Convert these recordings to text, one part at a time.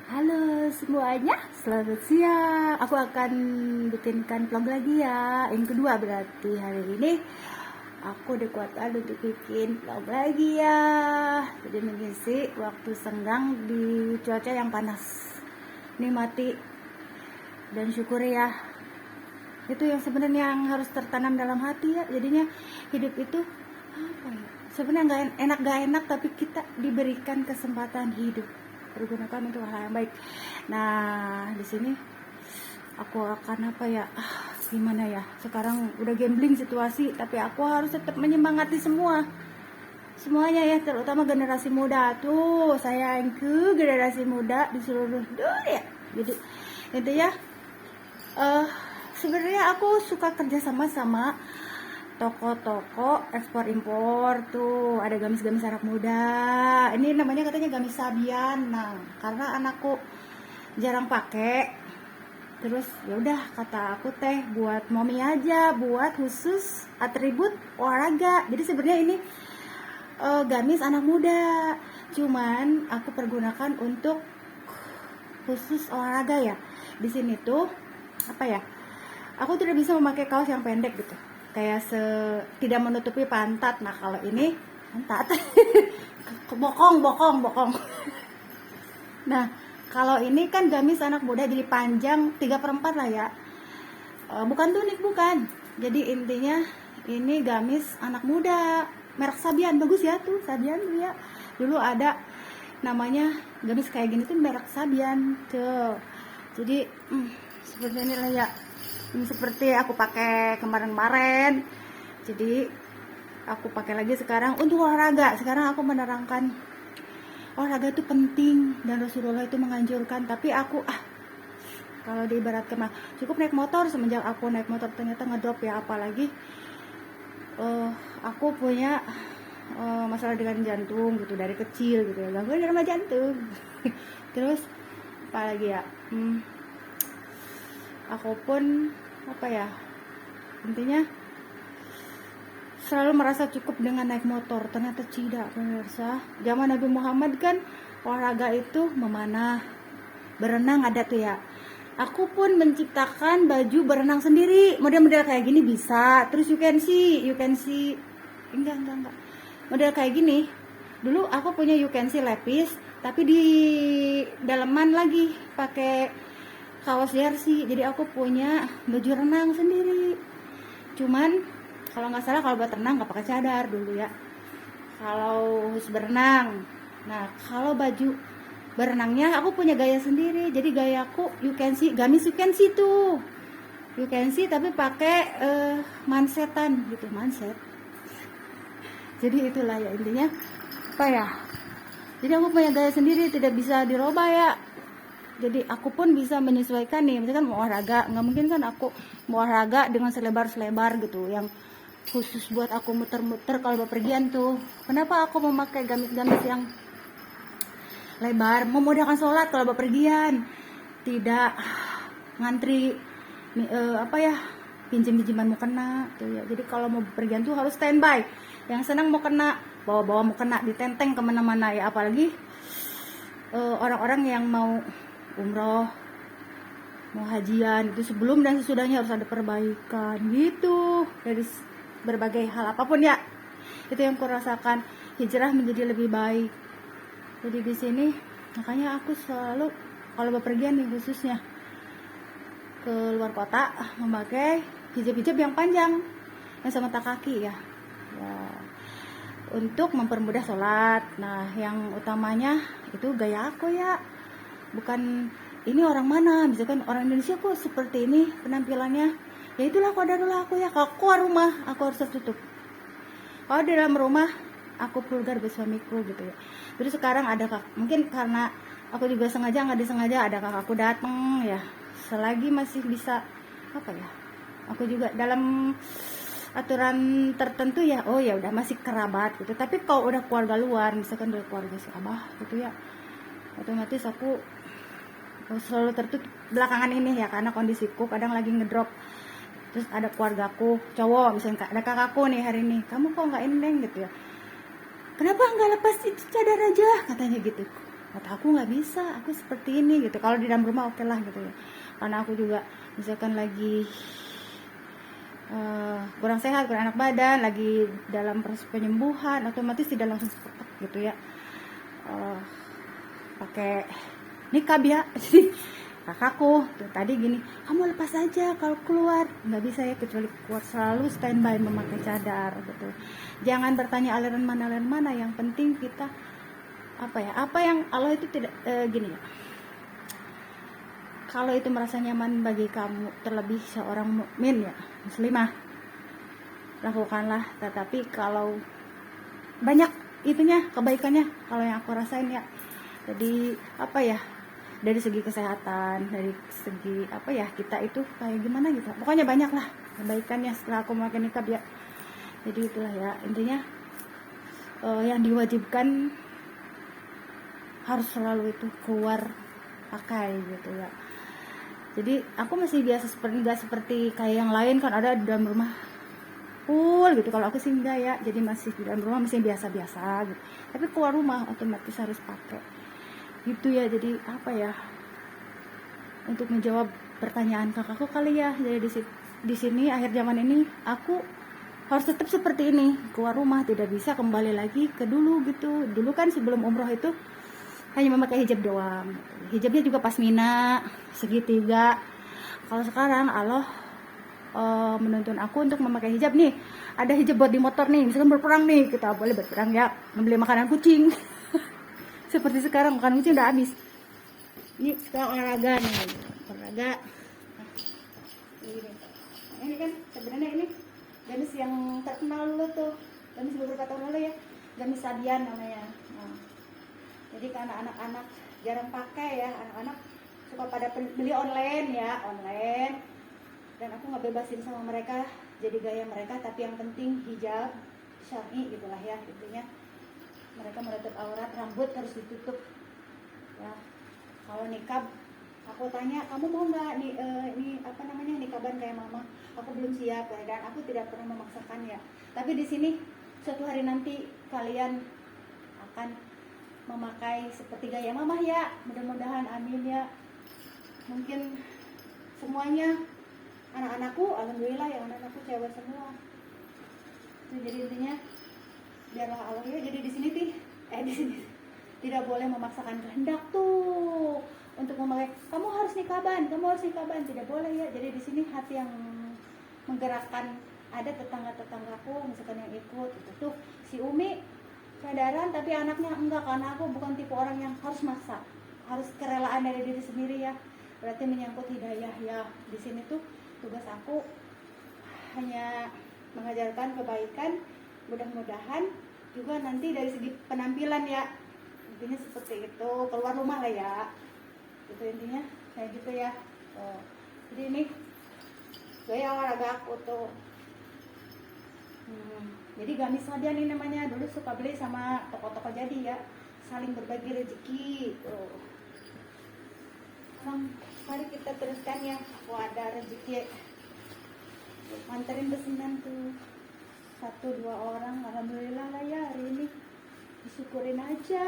Halo semuanya, selamat siang. Aku akan bikinkan vlog lagi ya. Yang kedua berarti hari ini aku udah kuatan untuk bikin vlog lagi ya. Jadi mengisi waktu senggang di cuaca yang panas. Nikmati dan syukuri ya. Itu yang sebenarnya yang harus tertanam dalam hati ya. Jadinya hidup itu apa ya? Sebenarnya gak enak tapi kita diberikan kesempatan hidup, pergunakan untuk hal yang baik. Nah, di sini aku akan apa ya? Gimana ya? Sekarang udah gambling situasi, tapi aku harus tetap menyemangati semuanya ya, terutama generasi muda tuh. Sayangku, generasi muda di seluruh dunia. Jadi intinya sebenarnya aku suka kerja sama toko-toko ekspor impor tuh. Ada gamis-gamis anak muda, ini namanya katanya gamis Sabian. Nah, karena anakku jarang pakai, terus ya udah kata aku teh buat mommy aja, buat khusus atribut olahraga. Jadi sebenarnya ini gamis anak muda, cuman aku pergunakan untuk khusus olahraga ya. Di sini tuh apa ya, aku tidak bisa memakai kaos yang pendek gitu, kayak tidak menutupi pantat. Nah kalau ini pantat bokong. Nah kalau ini kan gamis anak muda, jadi panjang 3/4 lah ya. Bukan tunik, bukan. Jadi intinya ini gamis anak muda merek Sabian, bagus ya tuh Sabian tuh ya. Dulu ada namanya gamis kayak gini tuh merek Sabian tuh. Jadi seperti ini lah ya. Ini seperti aku pakai kemarin-kemarin, jadi aku pakai lagi sekarang untuk olahraga. Sekarang aku menerangkan olahraga itu penting dan Rasulullah itu menganjurkan, tapi aku kalau diibaratkan cukup naik motor. Semenjak aku naik motor ternyata ngedrop ya, apalagi aku punya masalah dengan jantung gitu dari kecil gitu ya, gangguan irama jantung. Terus apalagi ya, aku pun apa ya, intinya selalu merasa cukup dengan naik motor. Ternyata tidak, pemirsa. Zaman Nabi Muhammad kan olahraga itu memanah, berenang ada tuh ya. Aku pun menciptakan baju berenang sendiri, model-model kayak gini bisa. Terus you can see enggak model kayak gini. Dulu aku punya you can see lepis, tapi di daleman lagi pakai kaos jersey. Jadi aku punya baju renang sendiri. Cuman kalau nggak salah kalau buat renang nggak pakai cadar dulu ya, kalau harus berenang. Nah kalau baju berenangnya aku punya gaya sendiri. Jadi gayaku you can see, gamis you can see tuh, you can see tapi pakai mansetan gitu, manset. Jadi itulah ya intinya apa ya, jadi aku punya gaya sendiri, tidak bisa dirubah ya. Jadi aku pun bisa menyesuaikan nih, misalkan mau olahraga, nggak mungkin kan aku mau olahraga dengan selebar gitu yang khusus buat aku muter-muter kalau bepergian tuh. Kenapa aku memakai gamis-gamis yang lebar, memudahkan sholat kalau bepergian, tidak ngantri pinjam-pinjaman mau kena tuh ya. Jadi kalau mau bepergian tuh harus standby, yang senang mau kena, bawa mau kena, ditenteng kemana-mana ya. Apalagi orang-orang yang mau umroh, mau hajian, itu sebelum dan sesudahnya harus ada perbaikan gitu dari berbagai hal apapun ya. Itu yang kurasakan, hijrah menjadi lebih baik. Jadi di sini makanya aku selalu kalau bepergian nih, khususnya ke luar kota, memakai hijab-hijab yang panjang yang semata kaki ya, untuk mempermudah sholat. Nah yang utamanya itu gaya aku ya, bukan ini orang mana, misalkan orang Indonesia kok seperti ini penampilannya, ya itulah qadarullah aku ya. Kalau keluar rumah aku harus tertutup, kalau di dalam rumah aku vulgar bersuamiku gitu ya. Terus sekarang ada mungkin karena aku juga sengaja nggak disengaja ada kakakku datang ya, selagi masih bisa apa ya, aku juga dalam aturan tertentu ya, oh ya udah masih kerabat gitu. Tapi kalau udah keluarga luar, misalkan dari keluarga si abah gitu ya, otomatis aku selalu tertutup belakangan ini ya, karena kondisiku kadang lagi ngedrop. Terus ada keluargaku cowok, misalnya ada kakakku nih hari ini, kamu kok nggak ini gitu ya, kenapa nggak lepas itu cadar aja katanya gitu. kata aku nggak bisa, aku seperti ini gitu. Kalau di dalam rumah oke lah gitu ya, karena aku juga misalkan lagi kurang sehat, kurang enak badan, lagi dalam proses penyembuhan, otomatis tidak langsung seperti gitu ya, pakai nikab ya. Jadi kakakku tuh tadi gini, kamu lepas aja kalau keluar, nggak bisa ya, kecuali keluar selalu standby memakai cadar gitu. Jangan bertanya aliran mana, yang penting kita apa yang Allah itu tidak gini ya, kalau itu merasa nyaman bagi kamu, terlebih seorang mukmin ya, muslimah, lakukanlah. Tetapi kalau banyak itunya kebaikannya, kalau yang aku rasain ya, jadi dari segi kesehatan, dari segi kita itu kayak gimana gitu, pokoknya banyak lah kebaikannya setelah aku memakai nikab ya. Jadi itulah ya intinya, yang diwajibkan harus selalu itu keluar pakai gitu ya. Jadi aku masih biasa, nggak seperti kayak yang lain kan ada di dalam rumah full gitu. Kalau aku sih enggak ya, jadi masih di dalam rumah masih biasa-biasa gitu. Tapi keluar rumah otomatis harus pakai gitu ya. Jadi untuk menjawab pertanyaan kakakku kali ya, jadi di sini akhir zaman ini aku harus tetap seperti ini, keluar rumah tidak bisa kembali lagi ke dulu gitu. Dulu kan sebelum umroh itu hanya memakai hijab doang, hijabnya juga pasmina segitiga. Kalau sekarang Allah menuntun aku untuk memakai hijab nih, ada hijab buat di motor nih, misalkan berperang nih, kita boleh berperang ya, membeli makanan kucing. Seperti sekarang makanan kucing udah habis. Ini sekarang olahraga nih, olahraga. Ini kan sebenarnya ini gamis yang terkenal dulu tuh, gamis beberapa tahun lalu ya, gamis Sabian namanya. Jadi karena anak-anak jarang pakai ya, anak-anak suka pada beli online ya, online. Dan aku nggak bebasin sama mereka, jadi gaya mereka, tapi yang penting hijab syar'i gitulah ya intinya. Mereka menutup aurat, rambut harus ditutup ya. Kalau nikab, aku tanya, kamu mau nggak nikaban kayak mama? Aku belum siap dan aku tidak pernah memaksakan ya. Tapi di sini suatu hari nanti kalian akan memakai seperti gaya mama ya, mudah-mudahan, amin ya. Mungkin semuanya, anak-anakku alhamdulillah ya, anak-anakku cewek semua. Jadi intinya biarlah Allah ya. Jadi di sini tidak boleh memaksakan kehendak tuh untuk memakai, kamu harus nikaban, tidak boleh ya. Jadi di sini hati yang menggerakkan. Ada tetangga-tetanggaku misalkan yang ikut itu tuh, si Umi sadaran tapi anaknya enggak, karena aku bukan tipe orang yang harus maksa, harus kerelaan dari diri sendiri ya. Berarti menyangkut hidayah ya. Di sini tuh tugas aku hanya mengajarkan kebaikan, mudah-mudahan juga nanti dari segi penampilan ya, intinya seperti itu, keluar rumah lah ya, itu intinya kayak gitu ya. Jadi ini gaya olahraga aku tuh. Jadi gamis Sabian ini namanya, dulu suka beli sama toko-toko jadi ya, saling berbagi rezeki tuh. Mari kita teruskan ya, aku ada rezeki manterin pesanan tuh 1-2 orang, alhamdulillah lah ya hari ini, disyukurin aja.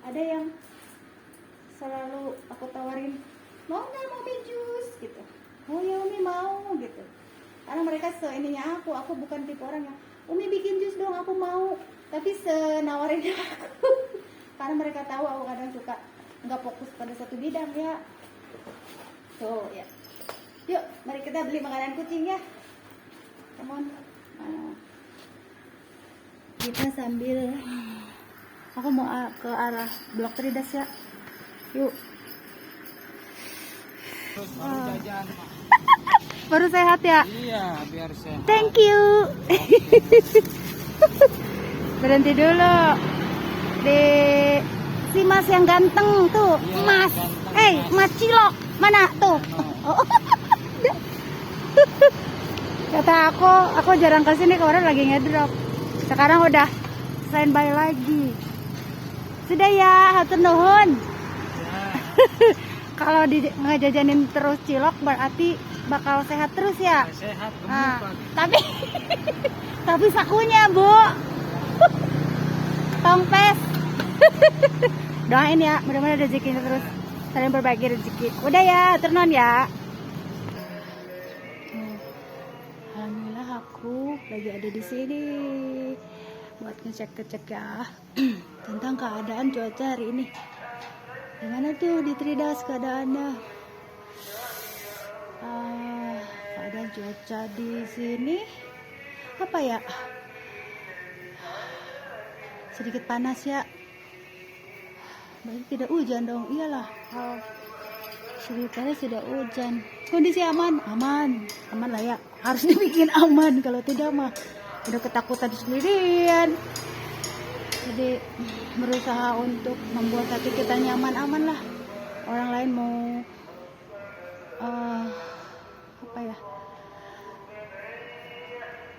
Ada yang selalu aku tawarin, mau nggak Mami jus gitu, oh ya Umi mau gitu, karena mereka seininya aku bukan tipe orang yang Umi bikin jus dong, aku mau, tapi senawarinnya aku. Karena mereka tahu aku kadang suka nggak fokus pada satu bidang ya. Tuh ya, yuk mari kita beli makanan kucing ya, come on. Kita sambil, aku mau ke arah Blok Tridas ya, yuk. Baru jajan. Baru sehat ya? Iya, biar sehat. Thank you. Berhenti dulu di si Mas yang ganteng tuh, Iya, Mas. ganteng, Mas Cilok mana tuh? Oh. Kata aku jarang kesini, kemarin lagi ngedrop. Sekarang udah standby lagi. Sudah ya, hatur nuhun. Ya. Kalau ngejajanin terus cilok berarti bakal sehat terus ya. Sehat, Nah, gemuk. tapi sakunya Bu. Tompes. Doain ya, mudah-mudahan rezekinya terus saling berbagi rezeki. Udah ya, turun ya. Alhamdulillah aku lagi ada di sini buat ngecek ya tentang keadaan cuaca hari ini. Gimana tuh di Tridas keadaannya? Keadaan cuaca di sini apa ya? Sedikit panas ya. Berarti tidak hujan dong. Iyalah. Sedikit panas tidak hujan. Kondisi aman, aman lah ya. Harus dibikin aman. Kalau tidak mah udah ketakutan sendirian. Jadi berusaha untuk membuat hati kita nyaman-aman lah. Orang lain mau apa ya,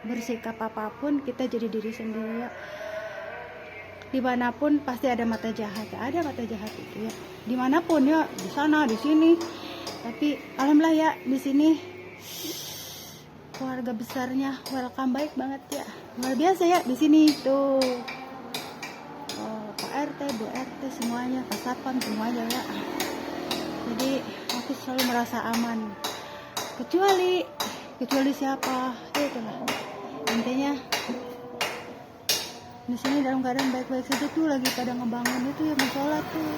bersikap apapun, kita jadi diri sendiri ya. Dimanapun pasti ada mata jahat, ada mata jahat itu ya. Dimanapun ya, di sana, di sini. Tapi alhamdulillah ya di sini keluarga besarnya welcome, baik banget ya, luar biasa ya di sini tuh. Pak RT, Bu RT semuanya, Pak Satpam semuanya ya. Jadi aku selalu merasa aman. Kecuali siapa? Itulah intinya. Di sini dalam keadaan baik-baik saja tuh, lagi pada ngebangun itu ya, musola tuh.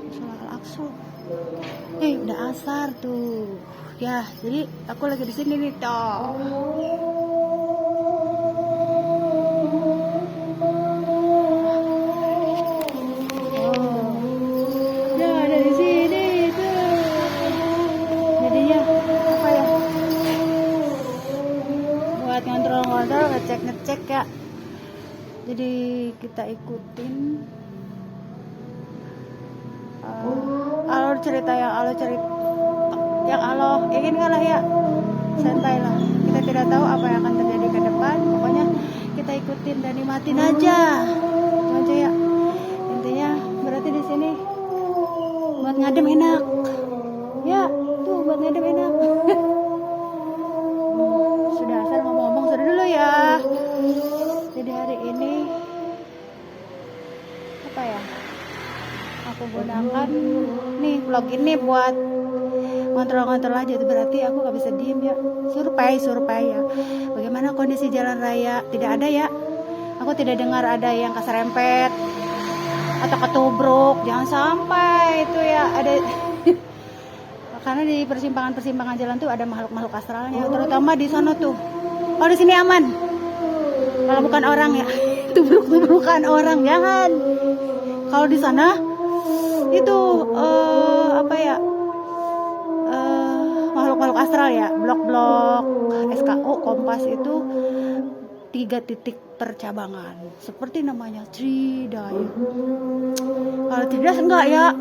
Musola Al-Aqsa. Udah asar tuh. Ya, jadi aku lagi di sini nih toh. Ngontrol, ngecek ya. Jadi kita ikutin alur cerita yang Allah inginkan lah ya. Santai lah, kita tidak tahu apa yang akan terjadi ke depan. Pokoknya kita ikutin dan nikmatin aja. Itu aja ya. Intinya berarti di sini buat ngadem enak. Ya, tuh buat ngadem enak. Sudah asal ngomong-ngomong sudah dulu ya. Jadi hari ini apa ya, aku gunakan nih vlog ini buat ngontrol aja. Itu berarti aku gak bisa diem ya. Survei ya, bagaimana kondisi jalan raya. Tidak ada ya, aku tidak dengar ada yang keserempet atau ketubruk. Jangan sampai itu ya ada. Karena di persimpangan jalan tuh ada makhluk astralnya, terutama di sana tuh. Kalau di sini aman, kalau bukan orang ya, tubruk-tubrukan orang jangan. Kalau di sana itu apa ya, makhluk astral ya, blok-blok SKU Kompas itu 3 titik percabangan, seperti namanya Tridas. Kalau Tridas enggak ya,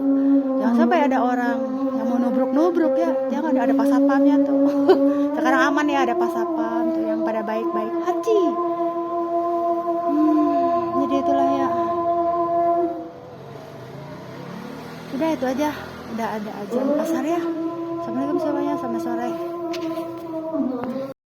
jangan sampai ada orang yang mau nubruk ya, jangan, ada pas satpamnya tuh. Sekarang aman ya, ada pas satpam tuh yang pada baik-baik hati. Jadi itulah ya. Udah itu aja, udah ada aja pasar ya. Assalamualaikum semuanya, selamat sore.